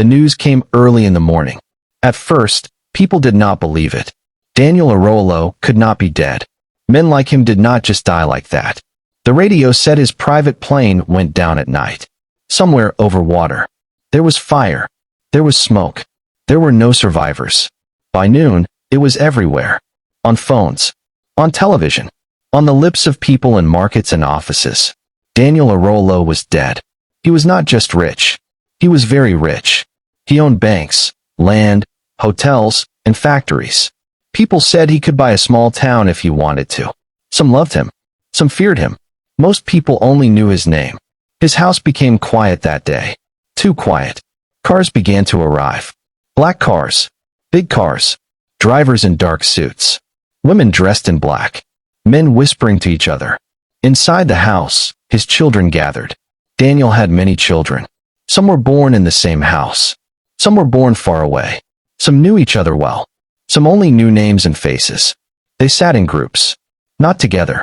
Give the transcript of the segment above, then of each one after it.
The news came early in the morning. At first, people did not believe it. Daniel Arolo could not be dead. Men like him did not just die like that. The radio said his private plane went down at night. Somewhere over water. There was fire. There was smoke. There were no survivors. By noon, it was everywhere. On phones. On television. On the lips of people in markets and offices. Daniel Arolo was dead. He was not just rich. He was very rich. He owned banks, land, hotels, and factories. People said he could buy a small town if he wanted to. Some loved him. Some feared him. Most people only knew his name. His house became quiet that day. Too quiet. Cars began to arrive. Black cars. Big cars. Drivers in dark suits. Women dressed in black. Men whispering to each other. Inside the house, his children gathered. Daniel had many children. Some were born in the same house. Some were born far away. Some knew each other well. Some only knew names and faces. They sat in groups. Not together.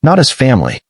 Not as family.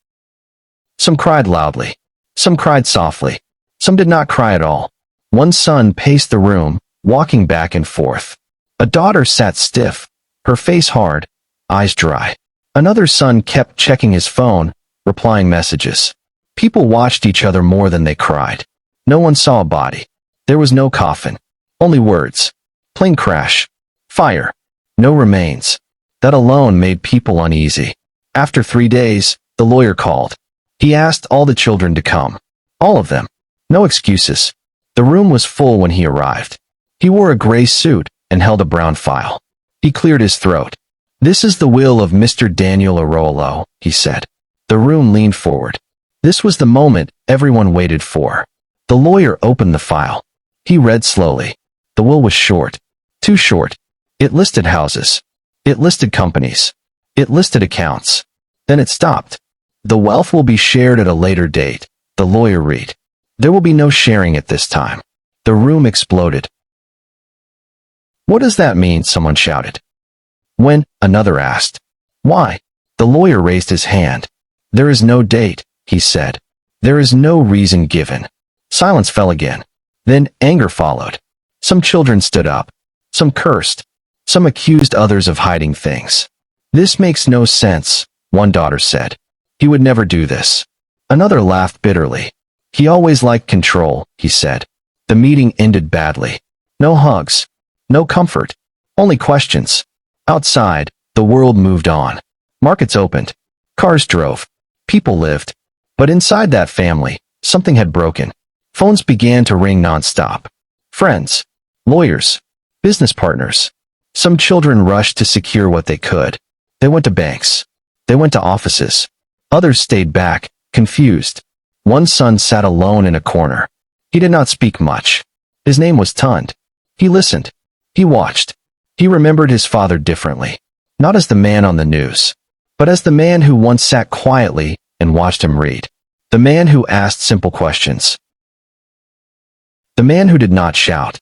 Some cried loudly. Some cried softly. Some did not cry at all. One son paced the room, walking back and forth. A daughter sat stiff, her face hard, eyes dry. Another son kept checking his phone, replying messages. People watched each other more than they cried. No one saw a body. There was no coffin. Only words. Plane crash. Fire. No remains. That alone made people uneasy. After 3 days, the lawyer called. He asked all the children to come. All of them. No excuses. The room was full when he arrived. He wore a gray suit and held a brown file. He cleared his throat. "This is the will of Mr. Daniel Arolo," he said. The room leaned forward. This was the moment everyone waited for. The lawyer opened the file. He read slowly. The will was short. Too short. It listed houses. It listed companies. It listed accounts. Then it stopped. "The wealth will be shared at a later date," the lawyer read. "There will be no sharing at this time." The room exploded. "What does that mean?" someone shouted. "When?" another asked. "Why?" The lawyer raised his hand. "There is no date," he said. "There is no reason given." Silence fell again. Then anger followed. Some children stood up. Some cursed. Some accused others of hiding things. "This makes no sense," one daughter said. "He would never do this." Another laughed bitterly. "He always liked control," he said. The meeting ended badly. No hugs. No comfort. Only questions. Outside, the world moved on. Markets opened. Cars drove. People lived. But inside that family, something had broken. Phones began to ring nonstop. Friends. Lawyers. Business partners. Some children rushed to secure what they could. They went to banks. They went to offices. Others stayed back, confused. One son sat alone in a corner. He did not speak much. His name was Tund. He listened. He watched. He remembered his father differently. Not as the man on the news, but as the man who once sat quietly and watched him read. The man who asked simple questions. The man who did not shout.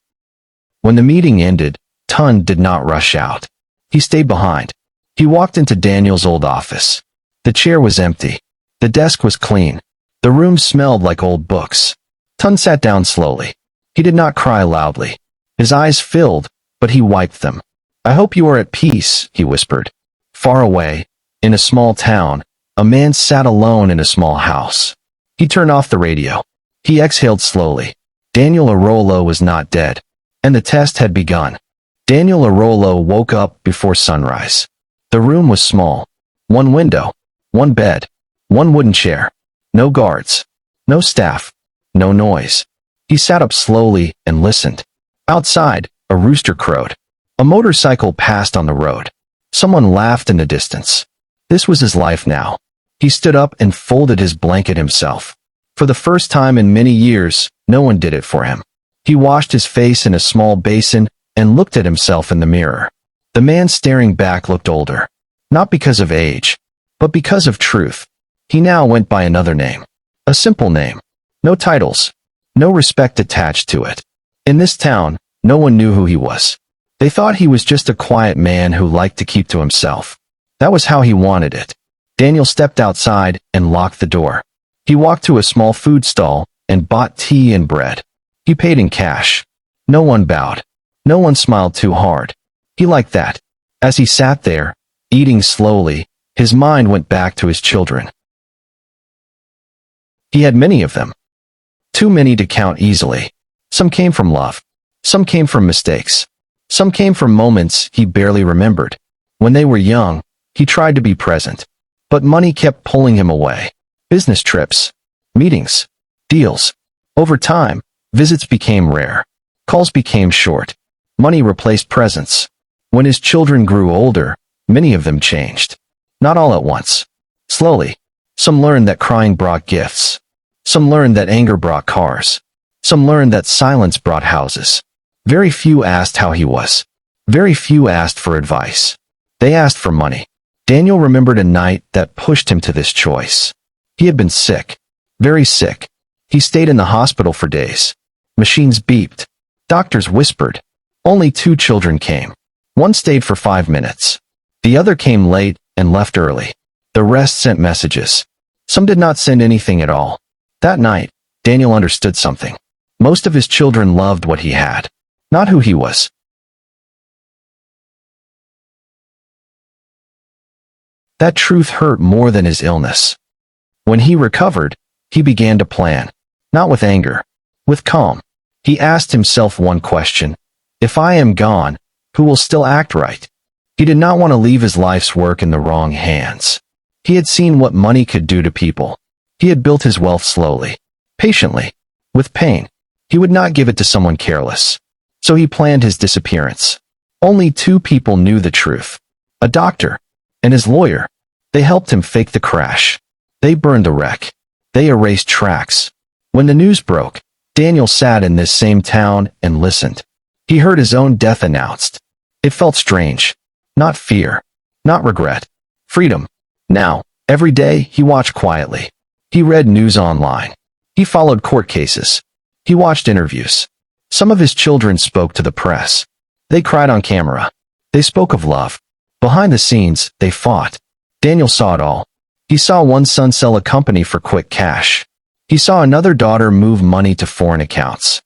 When the meeting ended, Tund did not rush out. He stayed behind. He walked into Daniel's old office. The chair was empty. The desk was clean. The room smelled like old books. Tund sat down slowly. He did not cry loudly. His eyes filled, but he wiped them. "I hope you are at peace," he whispered. Far away, in a small town, a man sat alone in a small house. He turned off the radio. He exhaled slowly. Daniel Arolo was not dead, and the test had begun. Daniel Arolo woke up before sunrise. The room was small. One window. One bed. One wooden chair. No guards. No staff. No noise. He sat up slowly and listened. Outside, a rooster crowed. A motorcycle passed on the road. Someone laughed in the distance. This was his life now. He stood up and folded his blanket himself. For the first time in many years, no one did it for him. He washed his face in a small basin and looked at himself in the mirror. The man staring back looked older. Not because of age, but because of truth. He now went by another name. A simple name. No titles. No respect attached to it. In this town, no one knew who he was. They thought he was just a quiet man who liked to keep to himself. That was how he wanted it. Daniel stepped outside and locked the door. He walked to a small food stall and bought tea and bread. He paid in cash. No one bowed. No one smiled too hard. He liked that. As he sat there, eating slowly, his mind went back to his children. He had many of them. Too many to count easily. Some came from love. Some came from mistakes. Some came from moments he barely remembered. When they were young, he tried to be present. But money kept pulling him away. Business trips, meetings, deals. Over time, visits became rare. Calls became short. Money replaced presence. When his children grew older, many of them changed. Not all at once. Slowly. Some learned that crying brought gifts. Some learned that anger brought cars. Some learned that silence brought houses. Very few asked how he was. Very few asked for advice. They asked for money. Daniel remembered a night that pushed him to this choice. He had been sick. Very sick. He stayed in the hospital for days. Machines beeped. Doctors whispered. Only 2 children came. One stayed for 5 minutes. The other came late and left early. The rest sent messages. Some did not send anything at all. That night, Daniel understood something. Most of his children loved what he had, not who he was. That truth hurt more than his illness. When he recovered, he began to plan, not with anger, with calm. He asked himself one question: if I am gone, who will still act right? He did not want to leave his life's work in the wrong hands. He had seen what money could do to people. He had built his wealth slowly, patiently, with pain. He would not give it to someone careless. So he planned his disappearance. Only 2 people knew the truth: a doctor and his lawyer. They helped him fake the crash. They burned the wreck. They erased tracks. When the news broke, Daniel sat in this same town and listened. He heard his own death announced. It felt strange. Not fear. Not regret. Freedom. Now, every day, he watched quietly. He read news online. He followed court cases. He watched interviews. Some of his children spoke to the press. They cried on camera. They spoke of love. Behind the scenes, they fought. Daniel saw it all. He saw one son sell a company for quick cash. He saw another daughter move money to foreign accounts.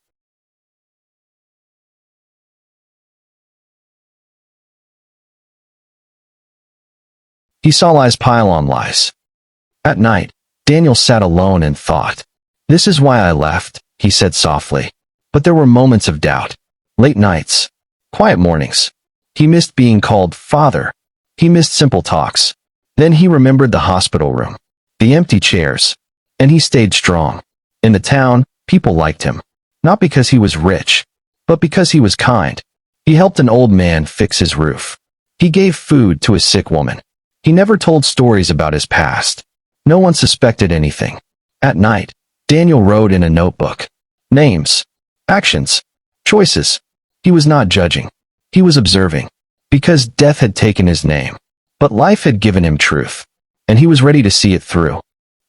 He saw lies pile on lies. At night, Daniel sat alone and thought. This is why I left, he said softly. But there were moments of doubt. Late nights. Quiet mornings. He missed being called father. He missed simple talks. Then he remembered the hospital room. The empty chairs. And he stayed strong. In the town, people liked him. Not because he was rich, but because he was kind. He helped an old man fix his roof. He gave food to a sick woman. He never told stories about his past. No one suspected anything. At night, Daniel wrote in a notebook. Names. Actions. Choices. He was not judging. He was observing. Because death had taken his name. But life had given him truth. And he was ready to see it through.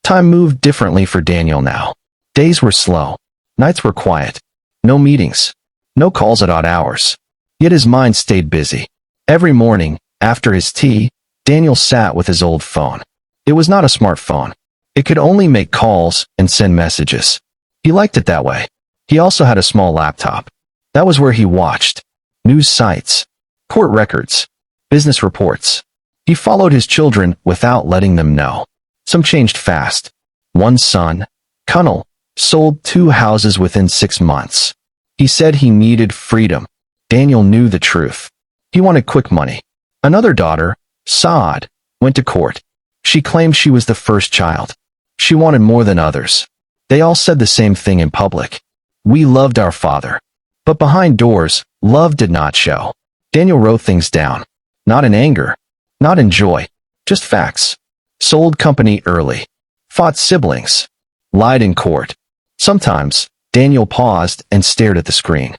Time moved differently for Daniel now. Days were slow. Nights were quiet. No meetings. No calls at odd hours. Yet his mind stayed busy. Every morning, after his tea, Daniel sat with his old phone. It was not a smartphone. It could only make calls and send messages. He liked it that way. He also had a small laptop. That was where he watched. News sites. Court records. Business reports. He followed his children without letting them know. Some changed fast. One son, Connell, sold 2 houses within 6 months. He said he needed freedom. Daniel knew the truth. He wanted quick money. Another daughter, Saad, went to court. She claimed she was the first child. She wanted more than others. They all said the same thing in public. We loved our father. But behind doors, love did not show. Daniel wrote things down. Not in anger. Not in joy. Just facts. Sold company early. Fought siblings. Lied in court. Sometimes, Daniel paused and stared at the screen.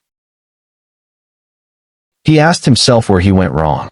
He asked himself where he went wrong.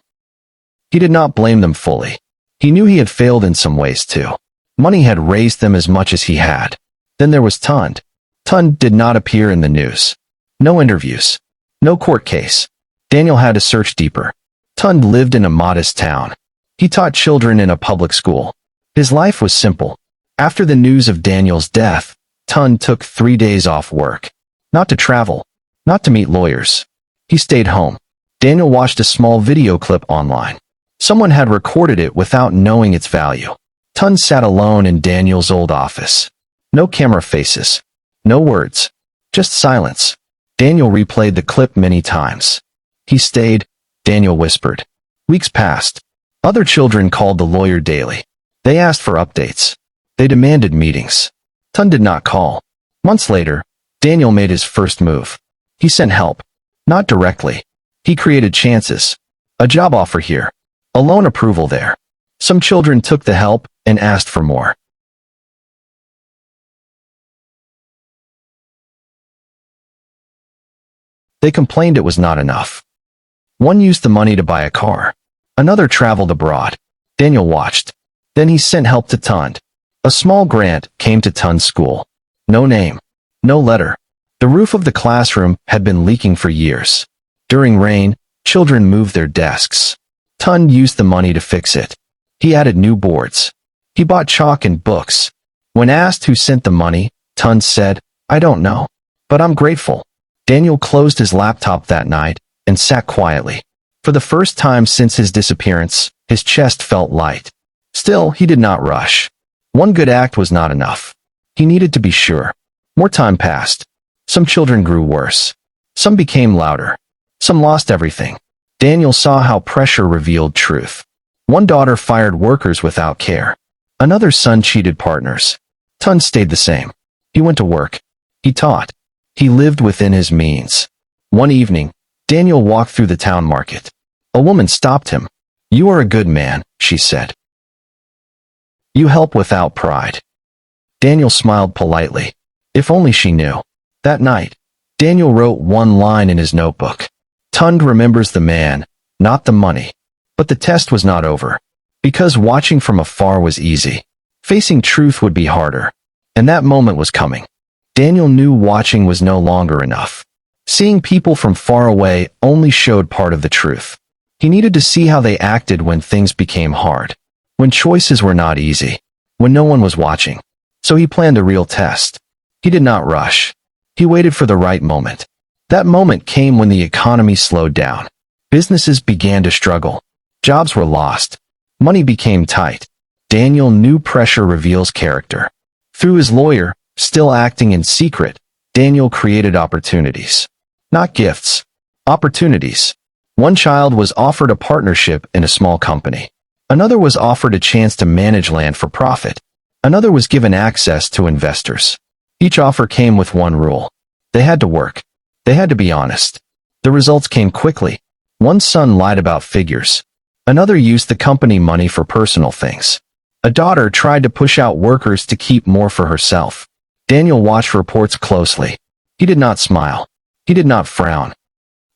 He did not blame them fully. He knew he had failed in some ways too. Money had raised them as much as he had. Then there was Tund. Tund did not appear in the news. No interviews. No court case. Daniel had to search deeper. Tund lived in a modest town. He taught children in a public school. His life was simple. After the news of Daniel's death, Tun took 3 days off work. Not to travel, not to meet lawyers. He stayed home. Daniel watched a small video clip online. Someone had recorded it without knowing its value. Tun sat alone in Daniel's old office. No camera faces. No words. Just silence. Daniel replayed the clip many times. He stayed, Daniel whispered. Weeks passed. Other children called the lawyer daily. They asked for updates. They demanded meetings. Tun did not call. Months later, Daniel made his first move. He sent help. Not directly. He created chances. A job offer here. A loan approval there. Some children took the help and asked for more. They complained it was not enough. One used the money to buy a car. Another traveled abroad. Daniel watched. Then he sent help to Tun. A small grant came to Tun's school. No name. No letter. The roof of the classroom had been leaking for years. During rain, children moved their desks. Tun used the money to fix it. He added new boards. He bought chalk and books. When asked who sent the money, Tun said, I don't know. But I'm grateful. Daniel closed his laptop that night and sat quietly. For the first time since his disappearance, his chest felt light. Still, he did not rush. One good act was not enough. He needed to be sure. More time passed. Some children grew worse. Some became louder. Some lost everything. Daniel saw how pressure revealed truth. One daughter fired workers without care. Another son cheated partners. Tun stayed the same. He went to work. He taught. He lived within his means. One evening, Daniel walked through the town market. A woman stopped him. You are a good man, she said. You help without pride. Daniel smiled politely. If only she knew. That night, Daniel wrote one line in his notebook. Tun remembers the man, not the money. But the test was not over. Because watching from afar was easy. Facing truth would be harder. And that moment was coming. Daniel knew watching was no longer enough. Seeing people from far away only showed part of the truth. He needed to see how they acted when things became hard. When choices were not easy. When no one was watching. So he planned a real test. He did not rush. He waited for the right moment. That moment came when the economy slowed down. Businesses began to struggle. Jobs were lost. Money became tight. Daniel knew pressure reveals character. Through his lawyer, still acting in secret, Daniel created opportunities. Not gifts. Opportunities. One child was offered a partnership in a small company. Another was offered a chance to manage land for profit. Another was given access to investors. Each offer came with one rule. They had to work. They had to be honest. The results came quickly. One son lied about figures. Another used the company money for personal things. A daughter tried to push out workers to keep more for herself. Daniel watched reports closely. He did not smile. He did not frown.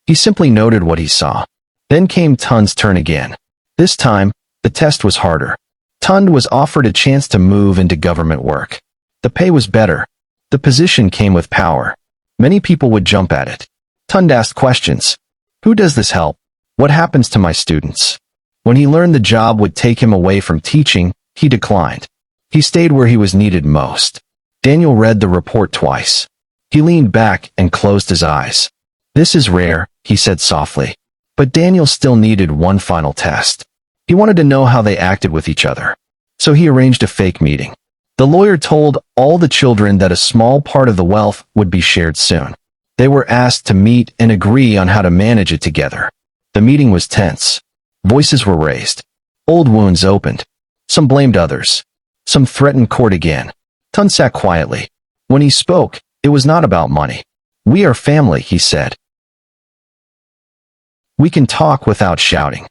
He simply noted what he saw. Then came Tun's turn again. This time, the test was harder. Tun was offered a chance to move into government work. The pay was better. The position came with power. Many people would jump at it. Tun asked questions. Who does this help? What happens to my students? When he learned the job would take him away from teaching, he declined. He stayed where he was needed most. Daniel read the report twice. He leaned back and closed his eyes. This is rare, he said softly. But Daniel still needed one final test. He wanted to know how they acted with each other. So he arranged a fake meeting. The lawyer told all the children that a small part of the wealth would be shared soon. They were asked to meet and agree on how to manage it together. The meeting was tense. Voices were raised. Old wounds opened. Some blamed others. Some threatened court again. Tun sat quietly. When he spoke, it was not about money. We are family, he said. We can talk without shouting.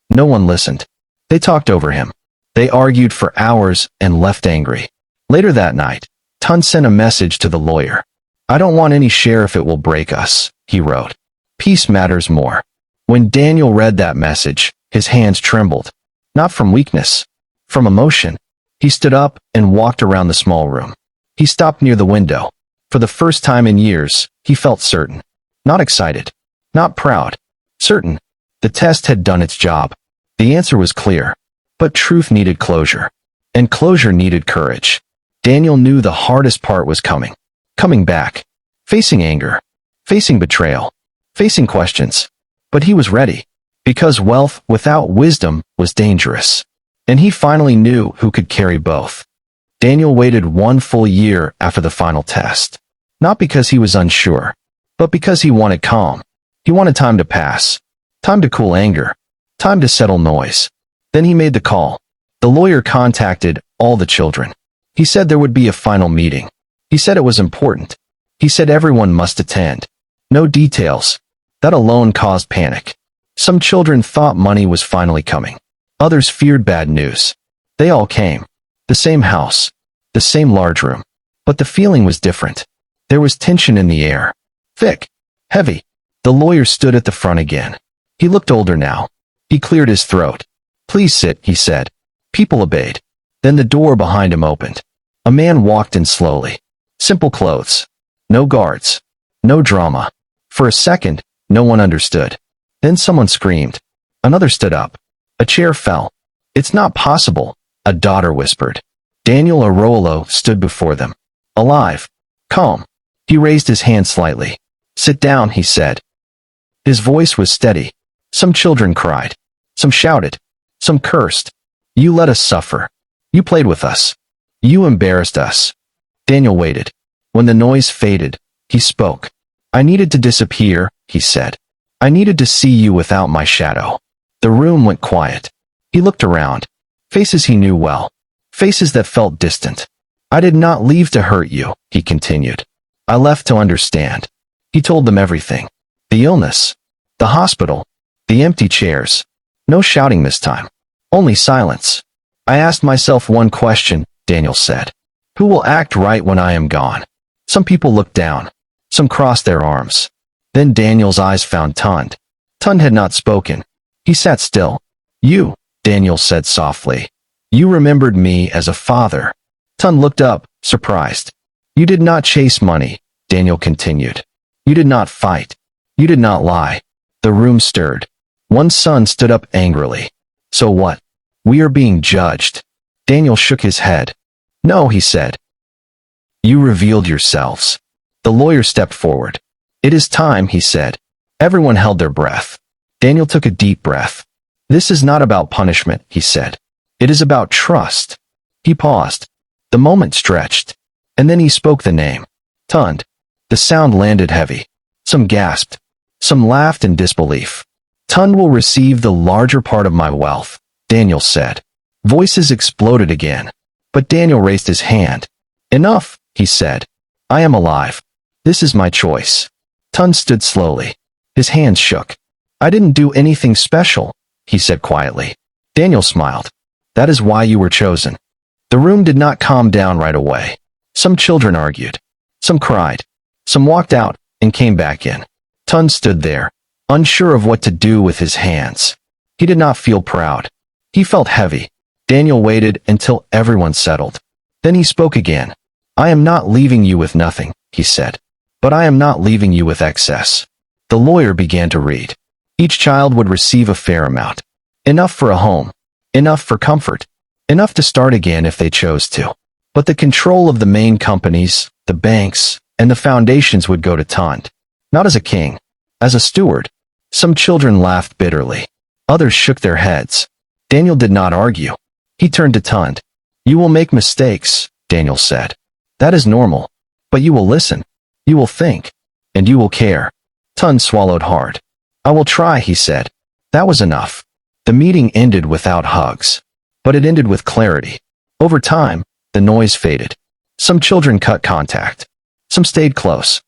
No one listened. They talked over him. They argued for hours and left angry. Later that night, Tun sent a message to the lawyer. I don't want any share if it will break us, he wrote. Peace matters more. When Daniel read that message, his hands trembled. Not from weakness, from emotion. He stood up and walked around the small room. He stopped near the window. For the first time in years, he felt certain. Not excited. Not proud. Certain. The test had done its job. The answer was clear. But truth needed closure. And closure needed courage. Daniel knew the hardest part was coming. Coming back. Facing anger. Facing betrayal. Facing questions. But he was ready. Because wealth without wisdom was dangerous. And he finally knew who could carry both. Daniel waited 1 full year after the final test. Not because he was unsure, but because he wanted calm. He wanted time to pass. Time to cool anger. Time to settle noise. Then he made the call. The lawyer contacted all the children. He said there would be a final meeting. He said it was important. He said everyone must attend. No details. That alone caused panic. Some children thought money was finally coming. Others feared bad news. They all came. The same house. The same large room. But the feeling was different. There was tension in the air. Thick. Heavy. The lawyer stood at the front again. He looked older now. He cleared his throat. "Please sit," he said. People obeyed. Then the door behind him opened. A man walked in slowly. Simple clothes. No guards. No drama. For a second, no one understood. Then someone screamed. Another stood up. A chair fell. "It's not possible," a daughter whispered. Daniel Arroyo stood before them. Alive. Calm. He raised his hand slightly. "Sit down," he said. His voice was steady. Some children cried. Some shouted. Some cursed. "You let us suffer. You played with us. You embarrassed us." Daniel waited. When the noise faded, he spoke. "I needed to disappear," he said. "I needed to see you without my shadow." The room went quiet. He looked around. Faces he knew well. Faces that felt distant. "I did not leave to hurt you," he continued. "I left to understand." He told them everything. The illness. The hospital. The empty chairs. No shouting this time. Only silence. "I asked myself one question," Daniel said. "Who will act right when I am gone?" Some people looked down. Some crossed their arms. Then Daniel's eyes found Tund. Tund had not spoken. He sat still. "You," Daniel said softly. "You remembered me as a father." Tund looked up, surprised. "You did not chase money," Daniel continued. "You did not fight. You did not lie." The room stirred. One son stood up angrily. "So what? We are being judged." Daniel shook his head. "No," he said. "You revealed yourselves." The lawyer stepped forward. "It is time," he said. Everyone held their breath. Daniel took a deep breath. "This is not about punishment," he said. "It is about trust." He paused. The moment stretched. And then he spoke the name. Tund. The sound landed heavy. Some gasped. Some laughed in disbelief. "Tund will receive the larger part of my wealth," Daniel said. Voices exploded again. But Daniel raised his hand. "Enough," he said. "I am alive. This is my choice." Tund stood slowly. His hands shook. "I didn't do anything special," he said quietly. Daniel smiled. "That is why you were chosen." The room did not calm down right away. Some children argued. Some cried. Some walked out and came back in. Tund stood there, unsure of what to do with his hands. He did not feel proud. He felt heavy. Daniel waited until everyone settled. Then he spoke again. "I am not leaving you with nothing," he said. "But I am not leaving you with excess." The lawyer began to read. Each child would receive a fair amount. Enough for a home. Enough for comfort. Enough to start again if they chose to. But the control of the main companies, the banks, and the foundations would go to Tund. Not as a king. As a steward. Some children laughed bitterly. Others shook their heads. Daniel did not argue. He turned to Tund. "You will make mistakes," Daniel said. "That is normal. But you will listen. You will think. And you will care." Tund swallowed hard. "I will try," he said. That was enough. The meeting ended without hugs. But it ended with clarity. Over time, the noise faded. Some children cut contact. Some stayed close.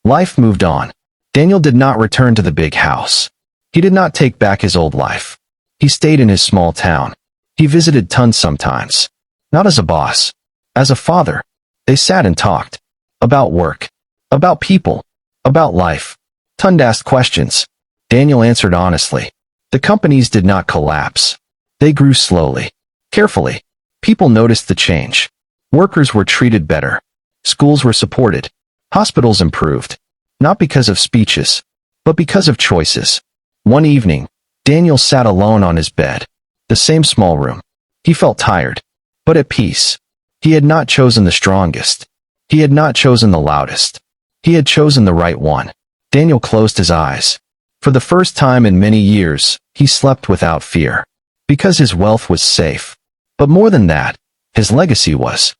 Life moved on. Daniel did not return to the big house. He did not take back his old life. He stayed in his small town. He visited Tund sometimes. Not as a boss. As a father. They sat and talked. About work. About people. About life. Tund asked questions. Daniel answered honestly. The companies did not collapse. They grew slowly. Carefully. People noticed the change. Workers were treated better. Schools were supported. Hospitals improved. Not because of speeches, but because of choices. One evening, Daniel sat alone on his bed. The same small room. He felt tired. but at peace. He had not chosen the strongest. He had not chosen the loudest. He had chosen the right one. Daniel closed his eyes. For the first time in many years, he slept without fear. Because his wealth was safe. But more than that, his legacy was.